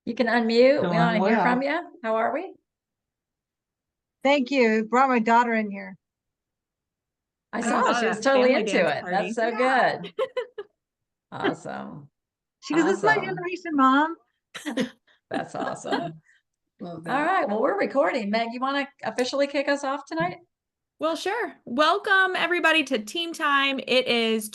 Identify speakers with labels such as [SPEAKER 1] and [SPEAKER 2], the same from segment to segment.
[SPEAKER 1] You can unmute. We want
[SPEAKER 2] Doing
[SPEAKER 1] to hear from
[SPEAKER 2] well.
[SPEAKER 1] you. How are we?
[SPEAKER 3] Thank you. Brought my daughter in here.
[SPEAKER 1] I
[SPEAKER 4] I
[SPEAKER 1] saw
[SPEAKER 4] saw
[SPEAKER 1] she was
[SPEAKER 4] that
[SPEAKER 1] totally
[SPEAKER 4] family
[SPEAKER 1] into
[SPEAKER 4] dance
[SPEAKER 1] it. That's
[SPEAKER 4] party.
[SPEAKER 1] so
[SPEAKER 3] Yeah.
[SPEAKER 1] good. Awesome.
[SPEAKER 3] She goes, "This is my
[SPEAKER 1] Awesome.
[SPEAKER 3] generation, Mom."
[SPEAKER 1] That's awesome.
[SPEAKER 2] Love
[SPEAKER 1] All
[SPEAKER 2] that.
[SPEAKER 1] right. Well, we're recording. Meg, you want to officially kick us off tonight?
[SPEAKER 4] Well, sure. Welcome everybody to Team Time. It is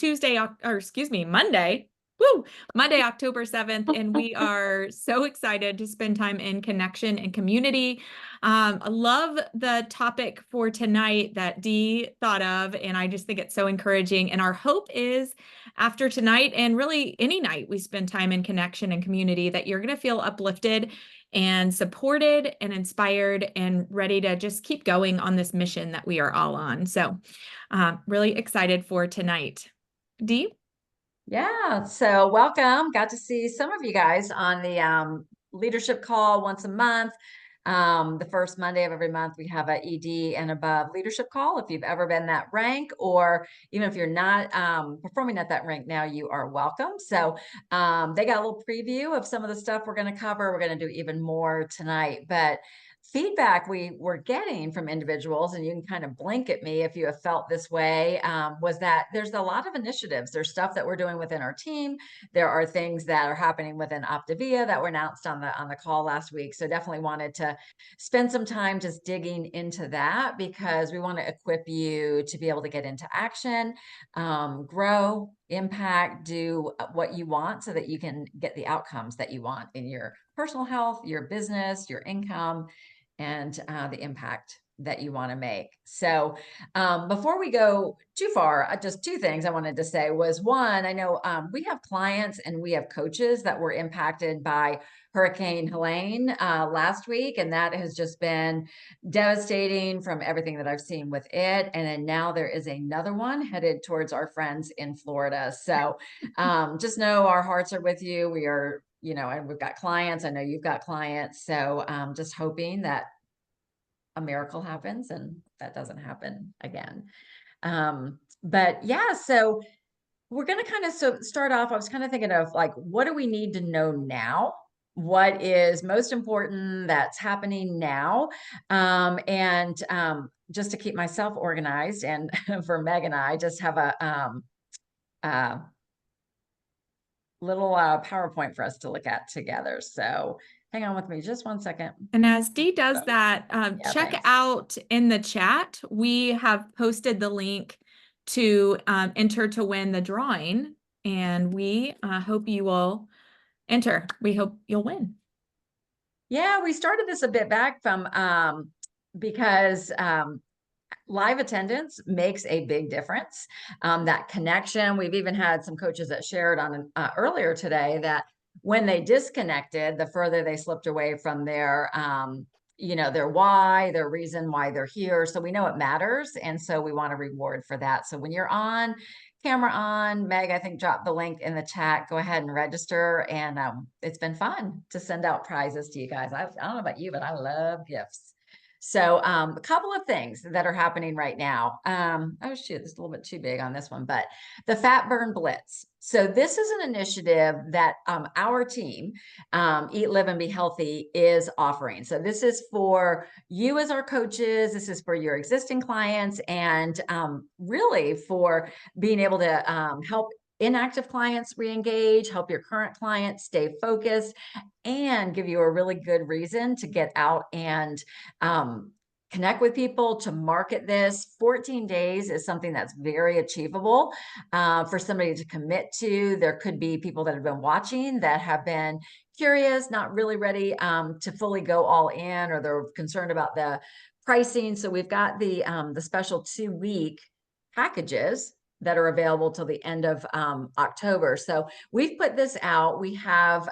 [SPEAKER 4] Monday. Woo! Monday, October 7th, and we are so excited to spend time in connection and community. I love the topic for tonight that Dee thought of, and I just think it's so encouraging. And our hope is after tonight, and really any night we spend time in connection and community, that you're going to feel uplifted and supported and inspired and ready to just keep going on this mission that we are all on. So really excited for tonight. Dee?
[SPEAKER 1] Yeah. So welcome. Got to see some of you guys on the leadership call once a month. The first Monday of every month, we have a ED and above leadership call. If you've ever been that rank, or even if you're not performing at that rank now, you are welcome. So they got a little preview of some of the stuff we're going to cover. We're going to do even more tonight, but feedback we were getting from individuals, and you can kind of blink at me if you have felt this way, was that there's a lot of initiatives. There's stuff that we're doing within our team. There are things that are happening within Optavia that were announced on the call last week. So definitely wanted to spend some time just digging into that, because we want to equip you to be able to get into action, grow, impact, do what you want so that you can get the outcomes that you want in your personal health, your business, your income, and the impact that you want to make. So before we go too far, just two things I wanted to say was, one, I know we have clients and we have coaches that were impacted by Hurricane Helene last week, and that has just been devastating from everything that I've seen with it. And then now there is another one headed towards our friends in Florida. So just know our hearts are with you. We are, and we've got clients. I know you've got clients. So just hoping that a miracle happens and that doesn't happen again. But yeah, so we're going to kind of start off. I was kind of thinking of, like, what do we need to know now? What is most important that's happening now? And just to keep myself organized, and for Meg and I just have a little PowerPoint for us to look at together. So hang on with me just one second.
[SPEAKER 4] And as Dee does that,
[SPEAKER 1] Yeah,
[SPEAKER 4] check
[SPEAKER 1] thanks.
[SPEAKER 4] out in the chat. We have posted the link to enter to win the drawing, and we hope you will enter. We hope you'll win.
[SPEAKER 1] Yeah, we started this a bit back from because live attendance makes a big difference. That connection. We've even had some coaches that shared on earlier today that when they disconnected, the further they slipped away from their their why, their reason why they're here. So we know it matters, and so we want to reward for that. So when you're on camera on, Meg, I think drop the link in the chat. Go ahead and register, and it's been fun to send out prizes to you guys. I don't know about you, but I love gifts. So a couple of things that are happening right now. Oh shoot, it's a little bit too big on this one, but the Fat Burn Blitz. So this is an initiative that our team, Eat, Live, and Be Healthy, is offering. So this is for you as our coaches. This is for your existing clients, and really for being able to help inactive clients re-engage, help your current clients stay focused, and give you a really good reason to get out and connect with people, to market this. 14 days is something that's very achievable for somebody to commit to. There could be people that have been watching that have been curious, not really ready to fully go all in, or they're concerned about the pricing. So we've got the special 2-week packages that are available till the end of October. So we've put this out. We have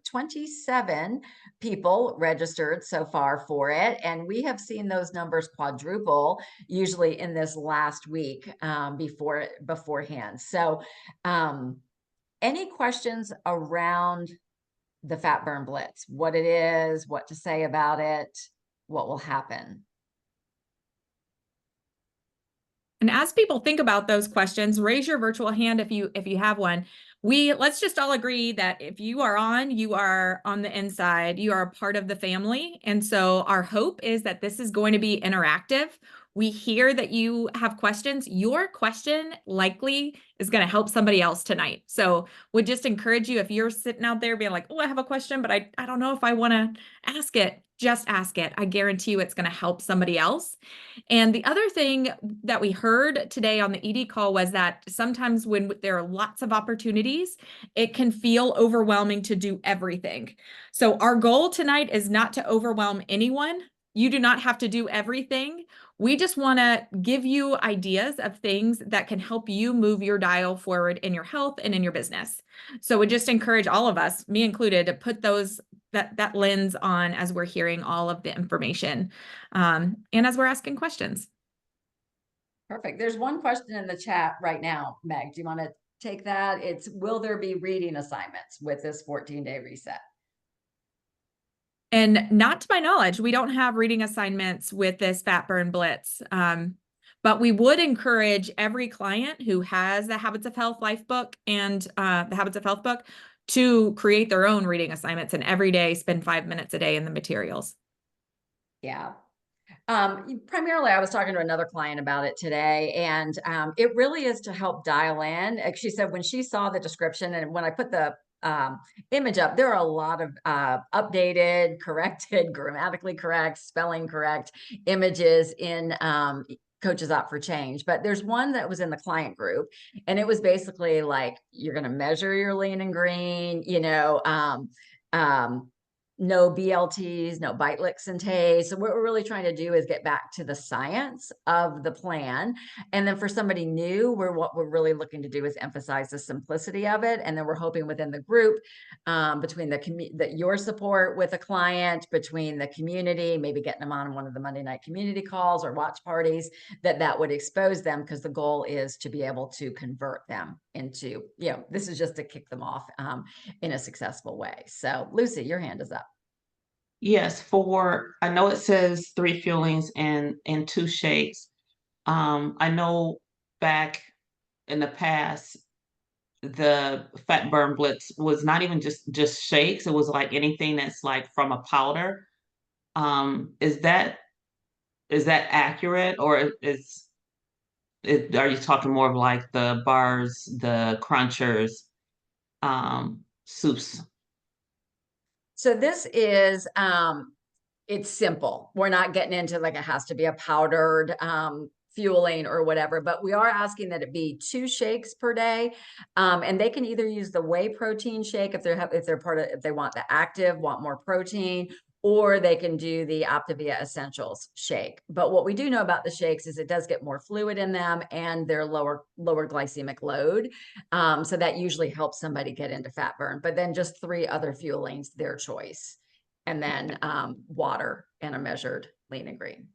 [SPEAKER 1] 27 people registered so far for it, and we have seen those numbers quadruple usually in this last week beforehand. So any questions around the Fat Burn Blitz? What it is, what to say about it, what will happen?
[SPEAKER 4] And as people think about those questions, raise your virtual hand if you have one. Let's just all agree that if you are on the inside, you are a part of the family. And so our hope is that this is going to be interactive. We hear that you have questions. Your question likely is going to help somebody else tonight. So would just encourage you, if you're sitting out there being like, oh, I have a question, but I don't know if I want to ask it, just ask it. I guarantee you it's going to help somebody else. And the other thing that we heard today on the ED call was that sometimes when there are lots of opportunities, it can feel overwhelming to do everything. So our goal tonight is not to overwhelm anyone. You do not have to do everything. We just want to give you ideas of things that can help you move your dial forward in your health and in your business. So we just encourage all of us, me included, to put that lens on as we're hearing all of the information and as we're asking questions.
[SPEAKER 1] Perfect. There's one question in the chat right now, Meg. Do you want to take that? It's, will there be reading assignments with this 14-day reset?
[SPEAKER 4] And not to my knowledge, we don't have reading assignments with this Fat Burn Blitz. But we would encourage every client who has the Habits of Health Life book and the Habits of Health book to create their own reading assignments and every day spend 5 minutes a day in the materials.
[SPEAKER 1] Yeah. Primarily, I was talking to another client about it today, and it really is to help dial in. Like she said, when she saw the description and when I put the image up, there are a lot of updated, corrected, grammatically correct, spelling correct images in Coaches Opt for Change. But there's one that was in the client group, and it was basically like, you're going to measure your lean and green, no BLTs, no bite, licks, and taste. So what we're really trying to do is get back to the science of the plan. And then for somebody new, what we're really looking to do is emphasize the simplicity of it. And then we're hoping within the group, between your support with a client, between the community, maybe getting them on one of the Monday night community calls or watch parties, that would expose them, because the goal is to be able to convert them into, this is just to kick them off in a successful way. So Lucy, your hand is up.
[SPEAKER 2] Yes, I know it says 3 fuelings and 2 shakes. I know back in the past, the Fat Burn Blitz was not even just shakes. It was like anything that's like from a powder. Is that accurate, or are you talking more of like the bars, the crunchers, soups?
[SPEAKER 1] So this is, it's simple. We're not getting into like, it has to be a powdered fueling or whatever, but we are asking that it be 2 shakes per day. And they can either use the whey protein shake if they want the active, want more protein, or they can do the Optavia Essentials shake. But what we do know about the shakes is it does get more fluid in them and they're lower glycemic load. So that usually helps somebody get into fat burn. But then just 3 other fuelings, their choice. And then water and a measured lean and green.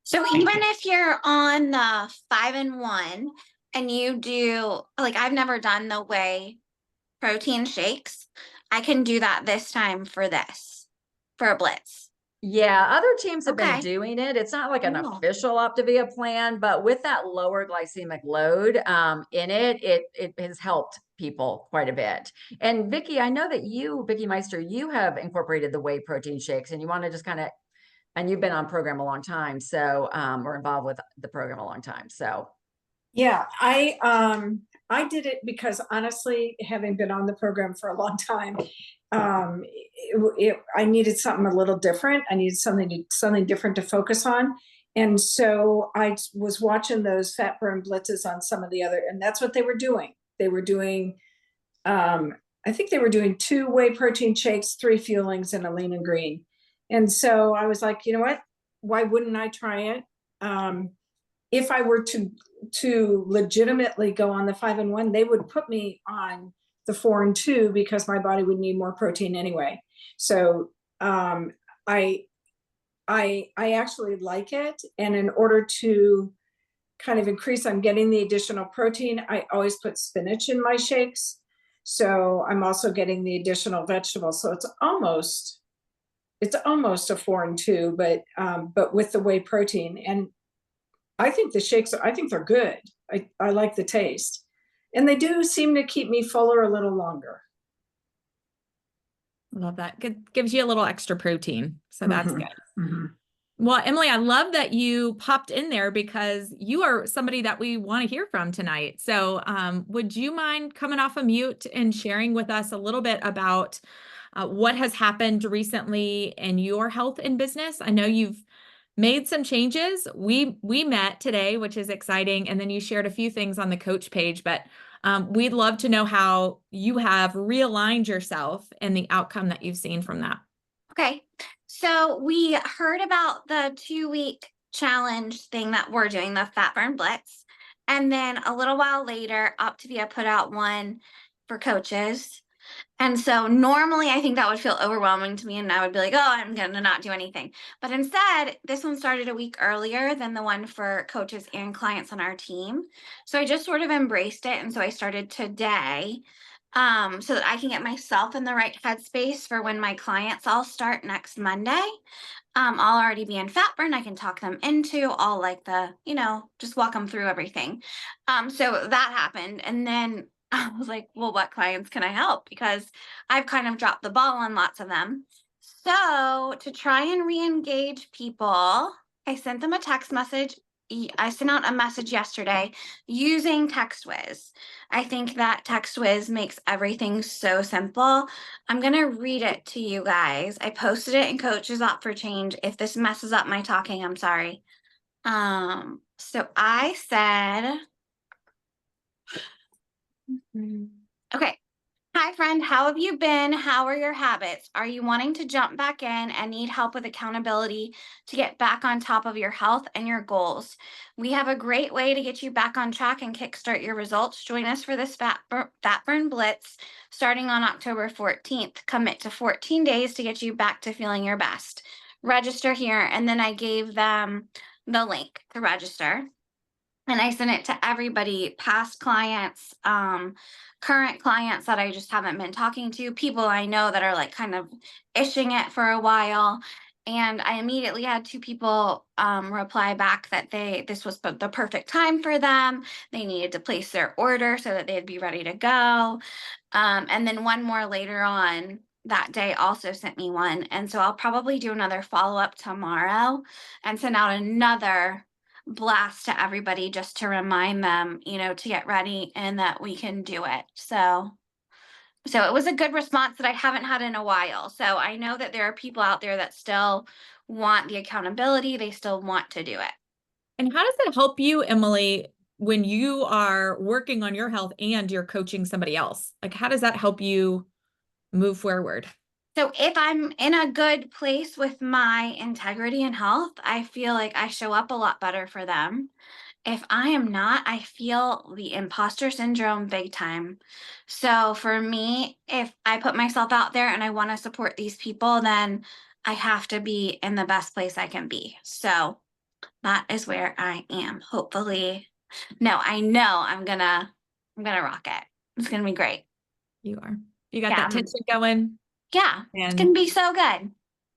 [SPEAKER 5] So even if you're on the 5-in-1 and you do, like, I've never done the whey protein shakes, I can do that this time for a blitz.
[SPEAKER 1] Yeah, other teams have been doing it. It's not like an
[SPEAKER 5] Cool.
[SPEAKER 1] official Optavia plan, but with that lower glycemic load in it has helped people quite a bit. And Vicki, I know that Vicki Meister, you have incorporated the whey protein shakes, and you want to just kind of, and you've been on program a long time, so or involved with the program a long time. So
[SPEAKER 6] yeah, I did it because honestly, having been on the program for a long time, I needed something a little different. I needed something different to focus on. And so I was watching those Fat Burn Blitzes on some of the other, and that's what they were doing. They were doing, I think they were doing 2 whey protein shakes, 3 fuelings, and a lean and green. And so I was like, you know what? Why wouldn't I try it? If I were to legitimately go on the 5-in-1, they would put me on the 4-in-2 because my body would need more protein anyway. So I actually like it. And in order to kind of increase, I'm getting the additional protein, I always put spinach in my shakes. So I'm also getting the additional vegetables. So it's almost a 4-in-2, but with the whey protein. And I think the shakes, I think they're good. I like the taste. And they do seem to keep me fuller a little longer.
[SPEAKER 4] Love that. Gives you a little extra protein. So that's
[SPEAKER 6] Mhm,
[SPEAKER 4] good.
[SPEAKER 6] mhm.
[SPEAKER 4] Well, Emily, I love that you popped in there because you are somebody that we want to hear from tonight. So would you mind coming off a mute and sharing with us a little bit about what has happened recently in your health and business? I know you've made some changes. We met today, which is exciting. And then you shared a few things on the coach page, but we'd love to know how you have realigned yourself and the outcome that you've seen from that.
[SPEAKER 5] Okay. So we heard about the 2-week challenge thing that we're doing, the Fat Burn Blitz. And then a little while later, Optavia put out one for coaches. And so normally I think that would feel overwhelming to me and I would be like, oh, I'm going to not do anything. But instead, this one started a week earlier than the one for coaches and clients on our team. So I just sort of embraced it. And so I started today so that I can get myself in the right headspace for when my clients all start next Monday. I'll already be in fat burn. I can talk them into all like the, just walk them through everything. So that happened. And then I was like, well, what clients can I help? Because I've kind of dropped the ball on lots of them. So to try and re-engage people, I sent them a text message. I sent out a message yesterday using TextWiz. I think that TextWiz makes everything so simple. I'm going to read it to you guys. I posted it in Coaches Up for Change. If this messes up my talking, I'm sorry. So I said, okay. Hi, friend. How have you been? How are your habits? Are you wanting to jump back in and need help with accountability to get back on top of your health and your goals? We have a great way to get you back on track and kickstart your results. Join us for this Fat Burn Blitz starting on October 14th. Commit to 14 days to get you back to feeling your best. Register here. And then I gave them the link to register. And I sent it to everybody, past clients, current clients that I just haven't been talking to, people I know that are like kind of ishing it for a while. And I immediately had 2 people reply back that this was the perfect time for them. They needed to place their order so that they'd be ready to go. And then one more later on that day also sent me one. And so I'll probably do another follow-up tomorrow and send out another blast to everybody just to remind them, to get ready and that we can do it. So it was a good response that I haven't had in a while. So I know that there are people out there that still want the accountability. They still want to do it.
[SPEAKER 4] And how does it help you, Emily, when you are working on your health and you're coaching somebody else? Like, how does that help you move forward?
[SPEAKER 5] So if I'm in a good place with my integrity and health, I feel like I show up a lot better for them. If I am not, I feel the imposter syndrome big time. So for me, if I put myself out there and I want to support these people, then I have to be in the best place I can be. So that is where I am. Hopefully, no, I know I'm gonna rock it. It's gonna be great.
[SPEAKER 4] You are. You got
[SPEAKER 5] Yeah,
[SPEAKER 4] that tension going.
[SPEAKER 5] Yeah, it's
[SPEAKER 4] And
[SPEAKER 5] gonna be so good.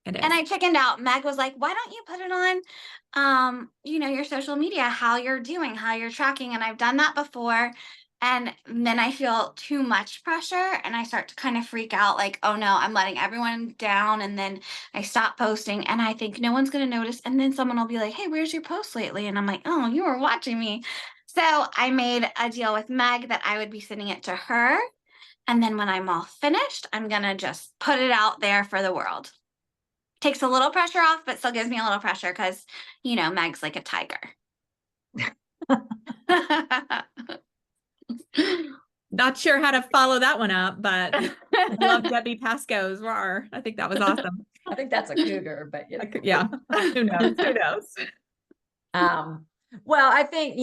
[SPEAKER 4] it is.
[SPEAKER 5] And I chickened out. Meg was like, why don't you put it on, your social media, how you're doing, how you're tracking. And I've done that before. And then I feel too much pressure and I start to kind of freak out like, oh no, I'm letting everyone down. And then I stop posting and I think no one's going to notice. And then someone will be like, hey, where's your post lately? And I'm like, oh, you were watching me. So I made a deal with Meg that I would be sending it to her. And then when I'm all finished, I'm going to just put it out there for the world. Takes a little pressure off, but still gives me a little pressure because, Meg's like a tiger.
[SPEAKER 4] Not sure how to follow that one up, but I love Debbie Pasco's roar. I think that was awesome.
[SPEAKER 1] I think that's a cougar, but
[SPEAKER 4] Yeah. Who knows? Who knows?
[SPEAKER 1] Well, I think,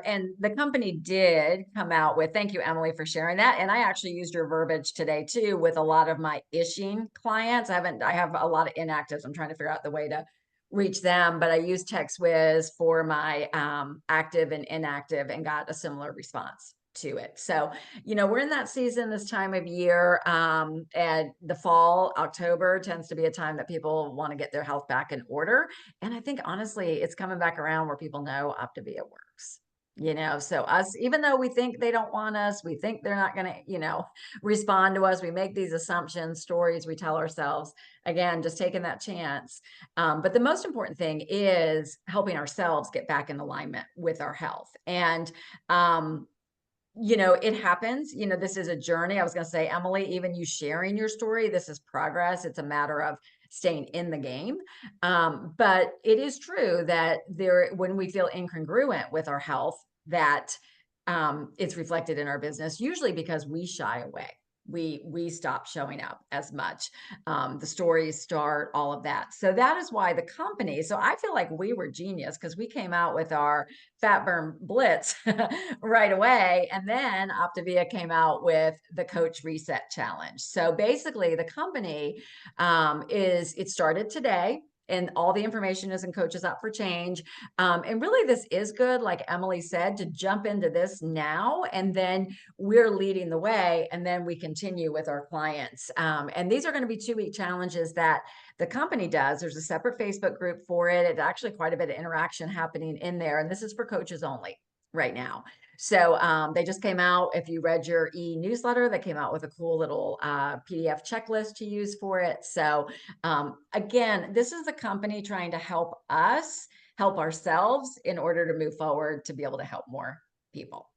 [SPEAKER 1] and the company did come out with, thank you, Emily, for sharing that. And I actually used your verbiage today too, with a lot of my ishing clients. I have a lot of inactives. I'm trying to figure out the way to reach them, but I used TextWiz for my active and inactive and got a similar response. to it. So, we're in that season this time of year, and the fall, October tends to be a time that people want to get their health back in order. And I think honestly, it's coming back around where people know Optavia works. So us, even though we think they don't want us, we think they're not going to, respond to us. We make these assumptions, stories we tell ourselves, again, just taking that chance. But the most important thing is helping ourselves get back in alignment with our health. And, it happens, this is a journey. I was going to say, Emily, even you sharing your story, this is progress. It's a matter of staying in the game. But it is true that when we feel incongruent with our health, that it's reflected in our business, usually because we shy away. We stop showing up as much. The stories start, all of that. So that is why the company, so I feel like we were genius because we came out with our Fat Burn Blitz right away. And then Optavia came out with the Coach Reset Challenge. So basically the company it started today. And all the information is in Coaches Up for Change. And really, this is good, like Emily said, to jump into this now. And then we're leading the way. And then we continue with our clients. And these are going to be 2-week challenges that the company does. There's a separate Facebook group for it. It's actually quite a bit of interaction happening in there. And this is for coaches only right now. So they just came out, if you read your e-newsletter, they came out with a cool little PDF checklist to use for it. So again, this is the company trying to help us help ourselves in order to move forward to be able to help more people.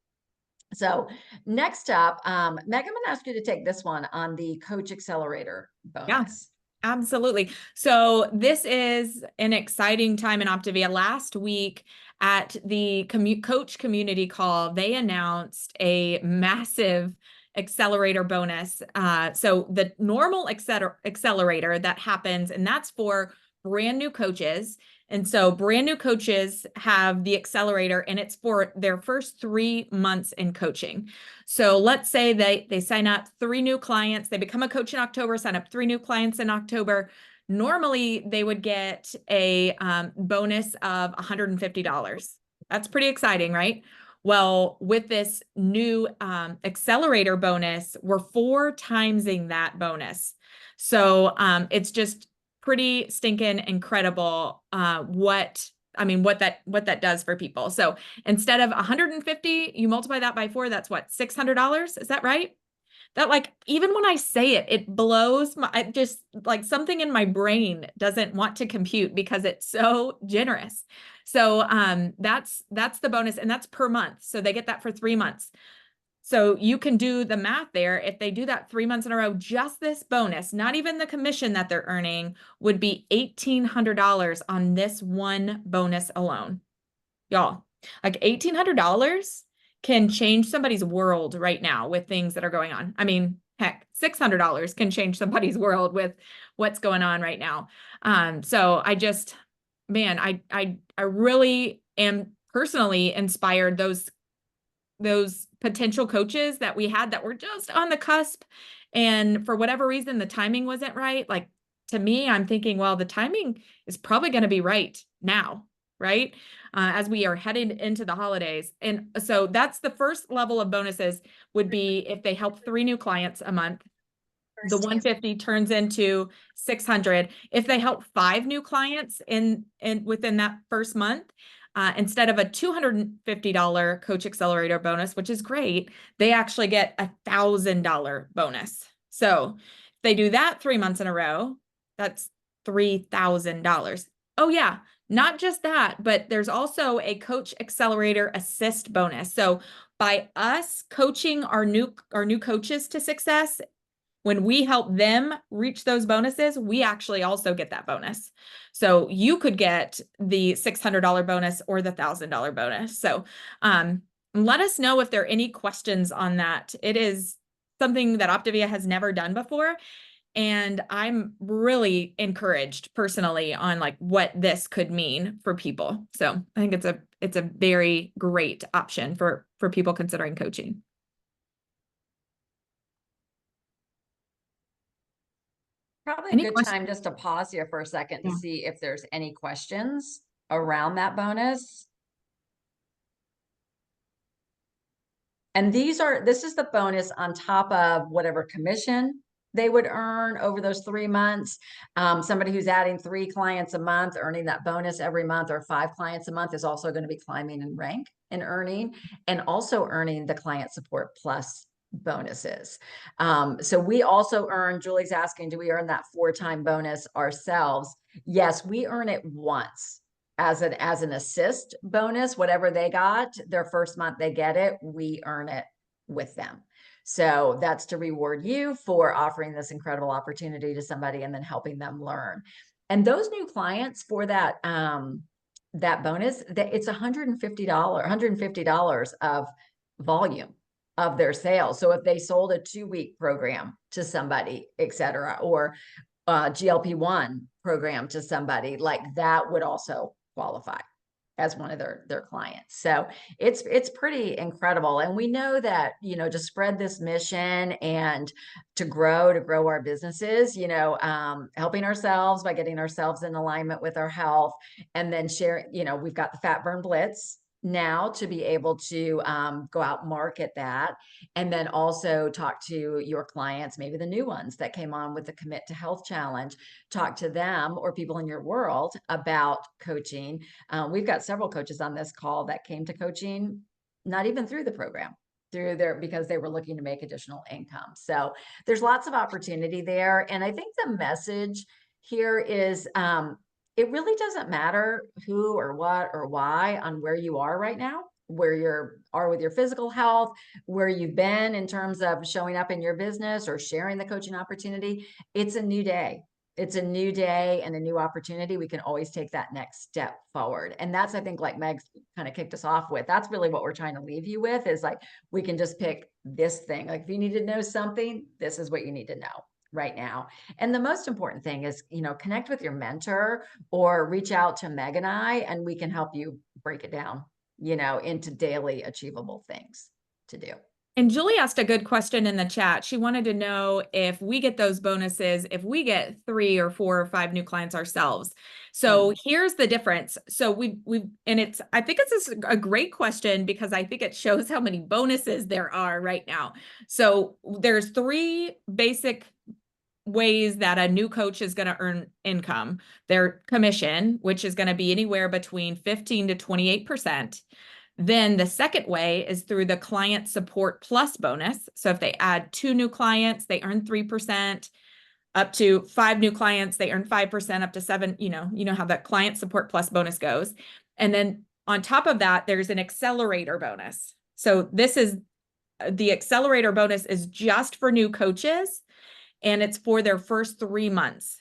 [SPEAKER 1] So next up, Meg, I'm going to ask you to take this one on the Coach Accelerator bonus.
[SPEAKER 4] Yeah. Absolutely. So this is an exciting time in Optavia. Last week at the coach community call, they announced a massive accelerator bonus. So the normal accelerator that happens, and that's for brand new coaches. And so brand new coaches have the accelerator, and it's for their first 3 months in coaching. So let's say they sign up 3 new clients, they become a coach in October, sign up 3 new clients in October. Normally they would get a bonus of $150. That's pretty exciting, right? Well, with this new accelerator bonus, we're 4 timesing that bonus. So it's just pretty stinking incredible what that does for people. So instead of 150, you multiply that by 4, that's what, $600? Is that right? That, like, even when I say it, it blows my, just like something in my brain doesn't want to compute because it's so generous. So that's the bonus, and that's per month. So they get that for 3 months. So you can do the math there. If they do that 3 months in a row, just this bonus, not even the commission that they're earning, would be $1,800 on this one bonus alone. Y'all, like $1,800 can change somebody's world right now with things that are going on. I mean, heck, $600 can change somebody's world with what's going on right now. So I just, man, I really am personally inspired those potential coaches that we had that were just on the cusp, and for whatever reason the timing wasn't right. Like, to me, I'm thinking, well, the timing is probably going to be right now, right? As we are heading into the holidays. And so that's the first level of bonuses, would be if they help 3 new clients a month, the 150 turns into 600. If they help 5 new clients in within that first month, instead of a $250 Coach Accelerator bonus, which is great, they actually get $1,000 bonus. So if they do that 3 months in a row, that's $3,000. Oh yeah, not just that, but there's also a Coach Accelerator Assist bonus. So by us coaching our new coaches to success, when we help them reach those bonuses, we actually also get that bonus. So you could get the $600 bonus or the $1,000 bonus. So let us know if there are any questions on that. It is something that Optavia has never done before. And I'm really encouraged personally on like what this could mean for people. So I think it's a very great option for people considering coaching.
[SPEAKER 1] Probably
[SPEAKER 4] Any
[SPEAKER 1] a good
[SPEAKER 4] questions?
[SPEAKER 1] time just to pause here for a second to
[SPEAKER 4] Yeah.
[SPEAKER 1] see if there's any questions around that bonus. And this is the bonus on top of whatever commission they would earn over those 3 months. Somebody who's adding 3 clients a month, earning that bonus every month, or 5 clients a month, is also going to be climbing in rank and earning, and also earning the Client Support Plus bonuses. So we also earn, Julie's asking, do we earn that 4-time bonus ourselves? Yes, we earn it once as an assist bonus. Whatever they got their first month, they get it, we earn it with them. So that's to reward you for offering this incredible opportunity to somebody and then helping them learn. And those new clients, for that that bonus, that it's $150 of volume of their sales. So if they sold a 2-week program to somebody, et cetera, or GLP-1 program to somebody, like that would also qualify as one of their clients. So it's pretty incredible. And we know that, to spread this mission and to grow our businesses, helping ourselves by getting ourselves in alignment with our health, and then share, we've got the Fat Burn Blitz now to be able to go out and market that, and then also talk to your clients, maybe the new ones that came on with the Commit to Health Challenge, talk to them or people in your world about coaching. We've got several coaches on this call that came to coaching not even through the program, because they were looking to make additional income. So there's lots of opportunity there. And I think the message here is it really doesn't matter who or what or why on where you are right now, where you are with your physical health, where you've been in terms of showing up in your business or sharing the coaching opportunity. It's a new day. It's a new day and a new opportunity. We can always take that next step forward. And that's, I think, like Meg's kind of kicked us off with, that's really what we're trying to leave you with, is like, we can just pick this thing. Like, if you need to know something, this is what you need to know right now. And the most important thing is, connect with your mentor or reach out to Meg and I, and we can help you break it down, into daily achievable things to do.
[SPEAKER 4] And Julie asked a good question in the chat. She wanted to know if we get those bonuses, if we get 3 or 4 or 5 new clients ourselves. So here's the difference. So I think it's a great question, because I think it shows how many bonuses there are right now. So there's 3 basic ways that a new coach is going to earn income. Their commission, which is going to be anywhere between 15 to 28%. Then the second way is through the Client Support Plus bonus. So if they add 2 new clients, they earn 3%. Up to 5 new clients, they earn 5%, up to 7, you know how that Client Support Plus bonus goes. And then on top of that, there's an accelerator bonus. So the accelerator bonus is just for new coaches, and it's for their first 3 months.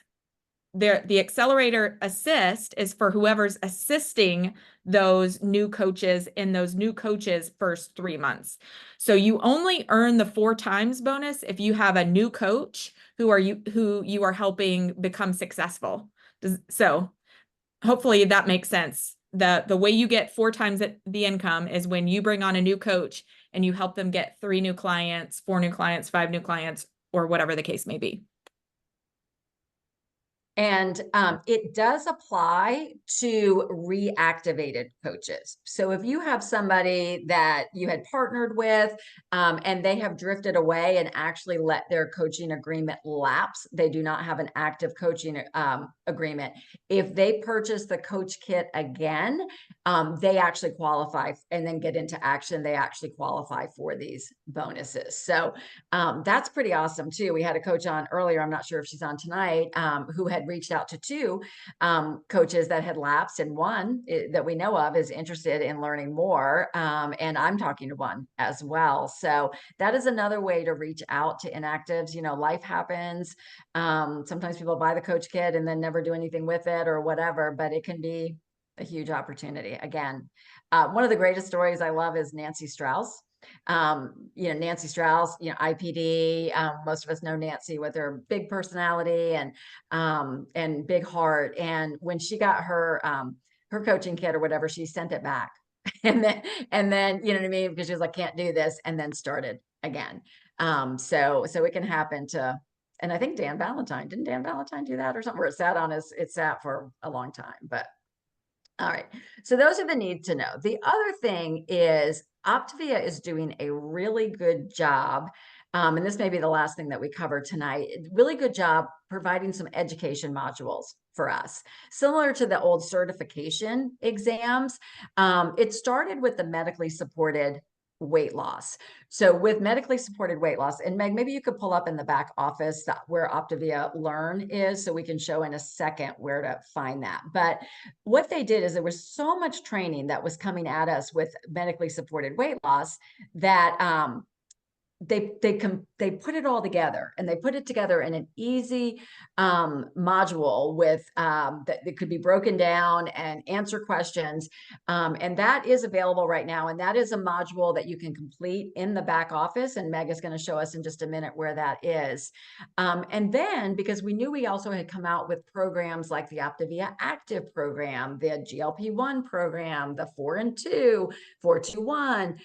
[SPEAKER 4] The accelerator assist is for whoever's assisting those new coaches in those new coaches' first 3 months. So you only earn the 4 times bonus if you have a new coach who you are helping become successful. So hopefully that makes sense. The way you get 4 times the income is when you bring on a new coach and you help them get 3 new clients, 4 new clients, 5 new clients, or whatever the case may be.
[SPEAKER 1] And it does apply to reactivated coaches. So if you have somebody that you had partnered with and they have drifted away and actually let their coaching agreement lapse, they do not have an active coaching agreement. If they purchase the coach kit again, they actually qualify and then get into action. They actually qualify for these bonuses. So that's pretty awesome too. We had a coach on earlier, I'm not sure if she's on tonight, who had reached out to 2 coaches that had lapsed, and one that we know of is interested in learning more. And I'm talking to one as well. So that is another way to reach out to inactives. Life happens. Sometimes people buy the coach kit and then never do anything with it or whatever, but it can be a huge opportunity. Again, one of the greatest stories I love is Nancy Strauss. Nancy Strauss, IPD, most of us know Nancy with her big personality and big heart. And when she got her coaching kit or whatever, she sent it back. and then, you know what I mean? Because she was like, can't do this. And then started again. So it can happen to, and I think didn't Dan Valentine do that or something, where it sat for a long time, but all right. So those are the need to know. The other thing is, Optavia is doing a really good job. And this may be the last thing that we cover tonight. Really good job providing some education modules for us, similar to the old certification exams. It started with the medically supported weight loss. So with medically supported weight loss, and Meg, maybe you could pull up in the back office where Optavia Learn is, so we can show in a second where to find that. But what they did is there was so much training that was coming at us with medically supported weight loss that they put it all together, and they put it together in an easy module with that could be broken down and answer questions, and that is available right now, and that is a module that you can complete in the back office, and Meg is going to show us in just a minute where that is. And then, because we knew we also had come out with programs like the Optavia Active program, the GLP-1 program, the 4 and 2, 4-2-1,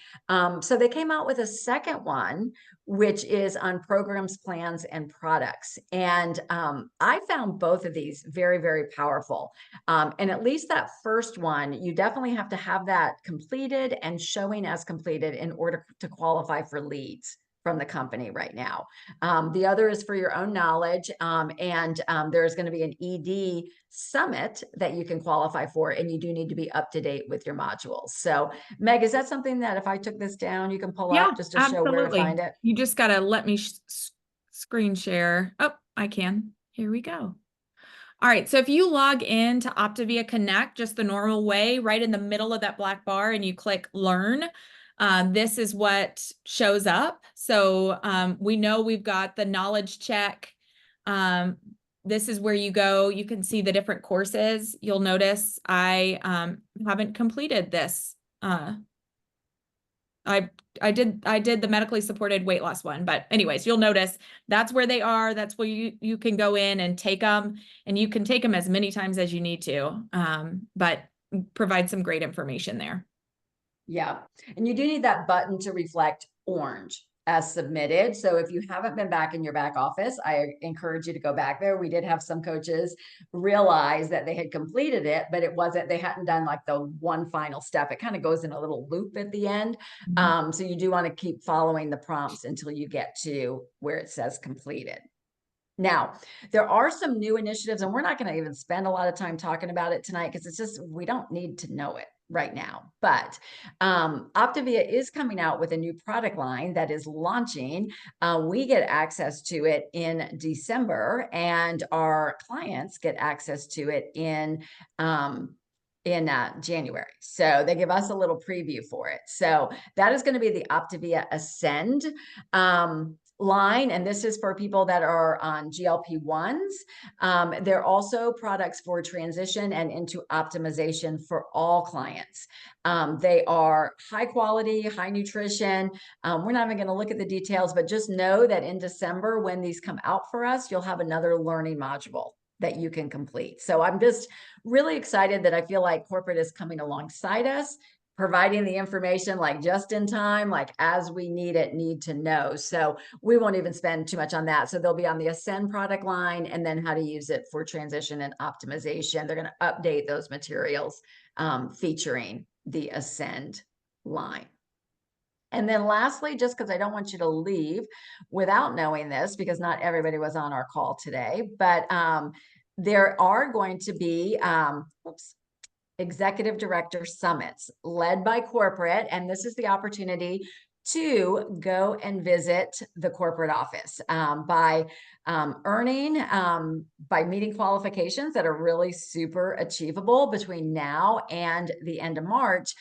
[SPEAKER 1] so they came out with a second one, which is on programs, plans, and products. And I found both of these very, very powerful. And at least that first one, you definitely have to have that completed and showing as completed in order to qualify for leads from the company right now. The other is for your own knowledge. And there's going to be an ED summit that you can qualify for, and you do need to be up to date with your modules. So Meg, is that something that if I took this down, you can pull up just to show where to find it?
[SPEAKER 4] You just got to let me screen share. Oh, I can. Here we go. All right. So if you log in to Optavia Connect, just the normal way, right in the middle of that black bar, and you click Learn, this is what shows up. So we know we've got the knowledge check. This is where you go. You can see the different courses. You'll notice I haven't completed this. I did the medically supported weight loss one, but anyways, you'll notice that's where they are. That's where you can go in and take them, and you can take them as many times as you need to, but provide some great information there.
[SPEAKER 1] Yeah. And you do need that button to reflect orange as submitted. So if you haven't been back in your back office, I encourage you to go back there. We did have some coaches realize that they had completed it, but they hadn't done like the one final step. It kind of goes in a little loop at the end. So you do want to keep following the prompts until you get to where it says completed. Now, there are some new initiatives, and we're not going to even spend a lot of time talking about it tonight because it's just, we don't need to know it right now. But Optavia is coming out with a new product line that is launching. We get access to it in December, and our clients get access to it in January. So they give us a little preview for it. So that is going to be the Optavia Ascend line, and this is for people that are on GLP-1s. They're also products for transition and into optimization for all clients. They are high quality, high nutrition. We're not even going to look at the details, but just know that in December, when these come out for us, you'll have another learning module that you can complete. So I'm just really excited that I feel like corporate is coming alongside us, providing the information like just in time, like as we need to know. So we won't even spend too much on that. So they'll be on the Ascend product line, and then how to use it for transition and optimization. They're going to update those materials featuring the Ascend line. And then lastly, just because I don't want you to leave without knowing this, because not everybody was on our call today, but there are going to be, executive director summits led by corporate. And this is the opportunity to go and visit the corporate office by earning, by meeting qualifications that are really super achievable between now and the end of March.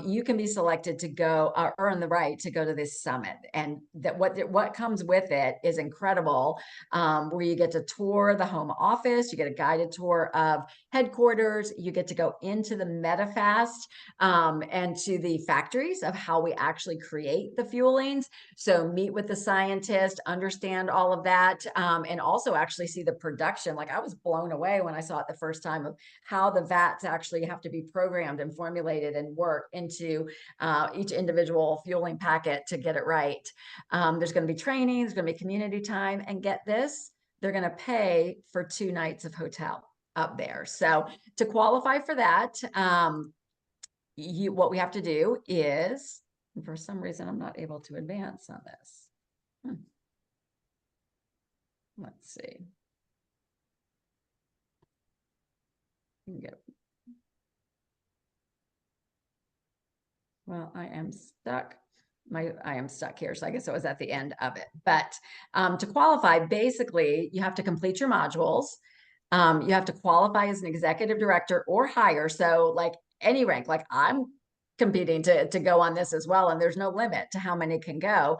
[SPEAKER 1] You can be selected to go earn the right to go to this summit, and that what comes with it is incredible. Where you get to tour the home office, you get a guided tour of headquarters, you get to go into the Medifast and to the factories of how we actually create the fuelings. So meet with the scientist, understand all of that, and also actually see the production. Like, I was blown away when I saw it the first time of how the vats actually have to be programmed and formulated and work into each individual fueling packet to get it right. There's going to be training, there's going to be community time, and get this, they're going to pay for 2 nights of hotel up there. So to qualify for that, what we have to do is And for some reason, I'm not able to advance on this. Let's see. Yep. Well, I am stuck. I am stuck here. So I guess it was at the end of it. But to qualify, basically, you have to complete your modules. You have to qualify as an executive director or higher. So like any rank, like I'm competing to go on this as well. And there's no limit to how many can go.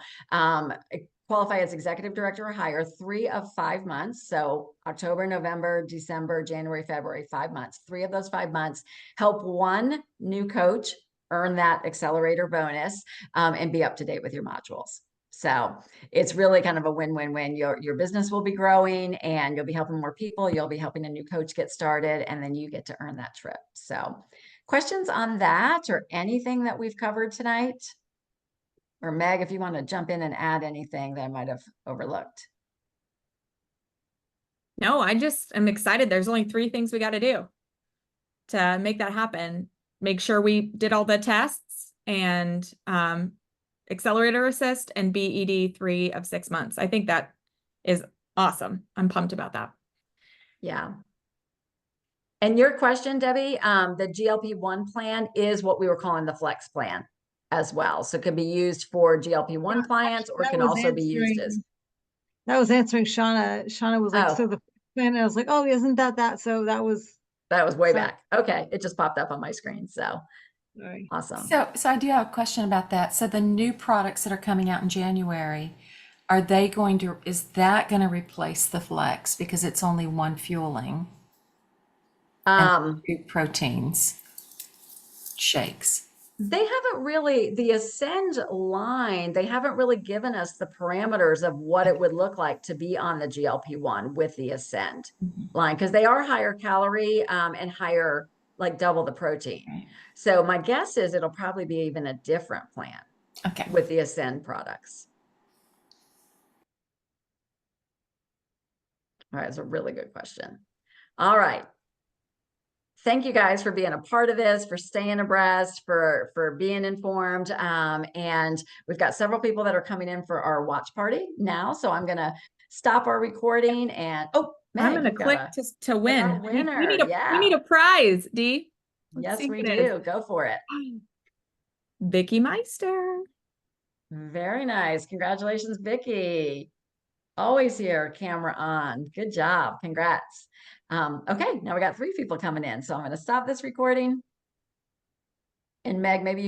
[SPEAKER 1] Qualify as executive director or higher 3 of 5 months. So October, November, December, January, February, 5 months. 3 of those 5 months help one new coach earn that accelerator bonus and be up to date with your modules. So it's really kind of a win-win-win. Your business will be growing and you'll be helping more people. You'll be helping a new coach get started, and then you get to earn that trip. So questions on that or anything that we've covered tonight? Or Meg, if you want to jump in and add anything that I might have overlooked.
[SPEAKER 4] No, I just am excited. There's only 3 things we got to do to make that happen. Make sure we did all the tests and accelerator assist and BED 3 of 6 months. I think that is awesome. I'm pumped about that.
[SPEAKER 1] Yeah. And your question, Debbie, the GLP-1 plan is what we were calling the flex plan as well. So it can be used for GLP-1 clients, or it can also be used as.
[SPEAKER 3] That was answering Shauna. Shauna was like,
[SPEAKER 1] Oh.
[SPEAKER 3] so the plan, and I was like, oh, isn't that? So that was.
[SPEAKER 1] Way
[SPEAKER 3] So-
[SPEAKER 1] back. Okay. It just popped up on my screen. So
[SPEAKER 3] Sorry.
[SPEAKER 1] awesome.
[SPEAKER 7] So I do have a question about that. So the new products that are coming out in January, is that going to replace the Flex because it's only one fueling, two proteins, shakes?
[SPEAKER 1] They haven't really, the Ascend line, they haven't really given us the parameters of what it would look like to be on the GLP-1 with the Ascend line, because they are higher calorie and higher, like double the protein.
[SPEAKER 7] Right.
[SPEAKER 1] So my guess is it'll probably be even a different plan
[SPEAKER 7] Okay.
[SPEAKER 1] with the Ascend products. All right, it's a really good question. All right. Thank you guys for being a part of this, for staying abreast, for being informed. And we've got several people that are coming in for our watch party now. So I'm going to stop our recording and, Meg,
[SPEAKER 4] I'm going to
[SPEAKER 1] you've got
[SPEAKER 4] click
[SPEAKER 1] a-
[SPEAKER 4] to win.
[SPEAKER 1] got a winner,
[SPEAKER 4] We
[SPEAKER 1] yeah.
[SPEAKER 4] need a prize, Dee. Let's
[SPEAKER 1] Yes,
[SPEAKER 4] see
[SPEAKER 1] we
[SPEAKER 4] what it is.
[SPEAKER 1] do. Go for it.
[SPEAKER 4] Vicky Meister.
[SPEAKER 1] Very nice. Congratulations, Vicky. Always here, camera on. Good job. Congrats. Okay, now we got 3 people coming in. So I'm going to stop this recording. And Meg, maybe you